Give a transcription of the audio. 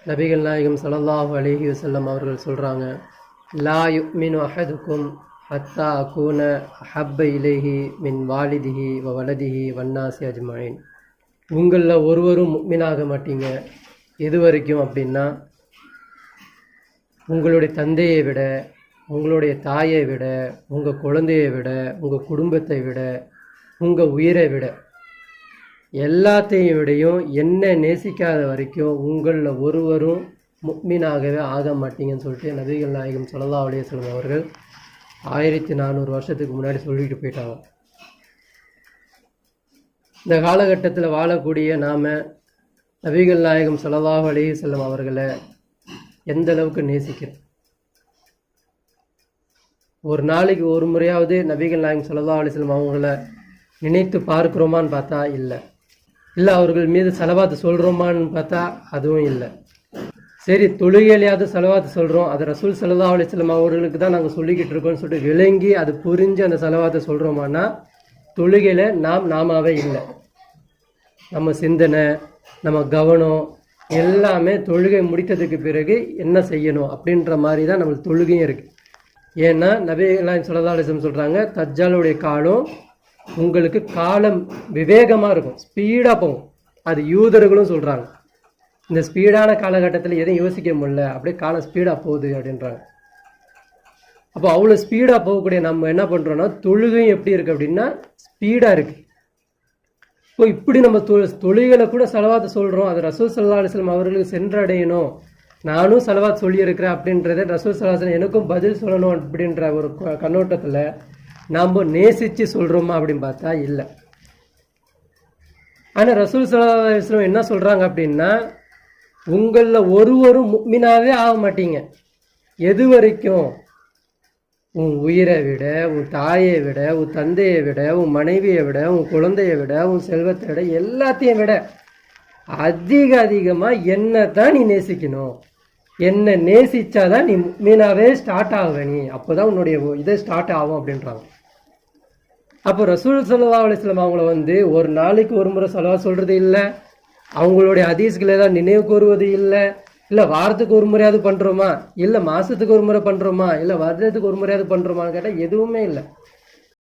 நபிகள் நாயகம் ஸல்லல்லாஹு அலைஹி வஸல்லம் அவர்கள் சொல்கிறாங்க, லா யுமினு அஹதுக்கும் ஹத்தா அகூன அஹப்ப இலைஹி மின் வாலிதிஹி வ வலதிஹி வன்னாசி அஜ்மஈன். உங்களில் ஒருவரும் முஃமினாக மாட்டீங்க எது வரைக்கும் அப்படின்னா, உங்களுடைய தந்தையை விட, உங்களுடைய தாயை விட, உங்கள் குழந்தையை விட, உங்கள் குடும்பத்தை விட, உங்கள் உயிரை விட, எல்லாத்தையும் விடையும் என்ன நேசிக்காத வரைக்கும் உங்களில் ஒருவரும் முஃமினாகவே ஆக மாட்டீங்கன்னு சொல்லிட்டு நபிகள் நாயகம் ஸல்லல்லாஹு அலைஹி வஸல்லம் அவர்கள் 1400 வருஷத்துக்கு முன்னாடி சொல்லிட்டு போயிட்டாங்க. இந்த காலகட்டத்தில் வாழக்கூடிய நாம் நபிகள் நாயகம் ஸல்லல்லாஹு அலைஹி வஸல்லம் அவர்களை எந்த அளவுக்கு நேசிக்கிறோம்? ஒரு நாளைக்கு ஒரு முறையாவது நபிகள் நாயகம் ஸல்லல்லாஹு அலைஹி வஸல்லம் அவங்கள நினைத்து பார்க்குறோமான்னு பார்த்தா இல்லை. அவர்கள் மீது செலவாத்து சொல்கிறோமான்னு பார்த்தா அதுவும் இல்லை. சரி, தொழுகையிலையாவது செலவாத்து சொல்கிறோம், அது ரசூல் ஸல்லல்லாஹு அலைஹி வஸல்லம் அவர்களுக்கு தான் நாங்கள் சொல்லிக்கிட்டு இருக்கோம்னு சொல்லிட்டு விளங்கி அது புரிஞ்சு அந்த செலவாத்தை சொல்கிறோமான்னா தொழுகையில் நாமாவே இல்லை. நம்ம சிந்தனை, நம்ம கவனம் எல்லாமே தொழுகை முடித்ததுக்கு பிறகு என்ன செய்யணும் அப்படின்ற மாதிரி தான் நம்மளுக்கு தொழுகையும் இருக்குது. ஏன்னா நபிகள் நாயகம் ஸல்லல்லாஹு அலைஹி வஸல்லம் சொல்கிறாங்க, தஜ்ஜாலுடைய காலம் உங்களுக்கு காலம் விவேகமாக இருக்கும், ஸ்பீடாக போகும். அது யூதர்களும் சொல்கிறாங்க, இந்த ஸ்பீடான காலகட்டத்தில் எதையும் யோசிக்க முடியல, அப்படியே காலம் ஸ்பீடாக போகுது அப்படின்றாங்க. அப்போ அவ்வளோ ஸ்பீடாக போகக்கூடிய நம்ம என்ன பண்ணுறோன்னா, தொழுகையும் எப்படி இருக்குது அப்படின்னா ஸ்பீடாக இருக்குது. இப்போ இப்படி நம்ம தொழுகையில் கூட செலவாத்து சொல்கிறோம், அது ரசூல் ஸல்லல்லாஹு அலைஹி வஸல்லம் அவர்களுக்கு சென்றடையணும், நானும் செலவாத்து சொல்லியிருக்கிறேன் அப்படின்றத ரசூல் ஸல்லல்லாஹு அலைஹி வஸல்லம் எனக்கும் பதில் சொல்லணும் அப்படின்ற ஒரு கண்ணோட்டத்தில் நாம் நேசித்து சொல்கிறோமா அப்படின்னு பார்த்தா இல்லை. ஆனால் ரசூல் ஸல்லல்லாஹு அலைஹி வஸல்லம் என்ன சொல்கிறாங்க அப்படின்னா, உங்களில் ஒருவரும் முஃமினாவே ஆக மாட்டீங்க எது வரைக்கும் உன் உயிரை விட, உன் தாயை விட, உன் தந்தையை விட, உன் மனைவியை விட, உன் குழந்தையை விட, உன் செல்வத்தை விட, எல்லாத்தையும் விட அதிகமாக என்ன தான் நீ நேசிக்கணும். என்ன நேசிச்சாதான் நீ முஃமினாவே ஸ்டார்ட் ஆகுவ, நீ அப்போ தான் உன்னுடைய இதை ஸ்டார்ட் ஆகும் அப்படின்றாங்க. அப்போ ரசூல் ஸல்லல்லாஹு அலைஹி வஸல்லம் அவங்கள ஒரு நாளைக்கு ஒரு முறை ஸலவாத் சொல்கிறது இல்லை, அவங்களுடைய ஹதீஸ்களை தான் நினைவு கூறுவது இல்லை, வாரத்துக்கு ஒரு முறையாவது பண்ணுறோமா, இல்லை மாதத்துக்கு ஒரு முறை பண்ணுறோமா, இல்லை வருடத்துக்கு ஒரு முறையாவது பண்ணுறோமான்னு கேட்டால் எதுவுமே இல்லை.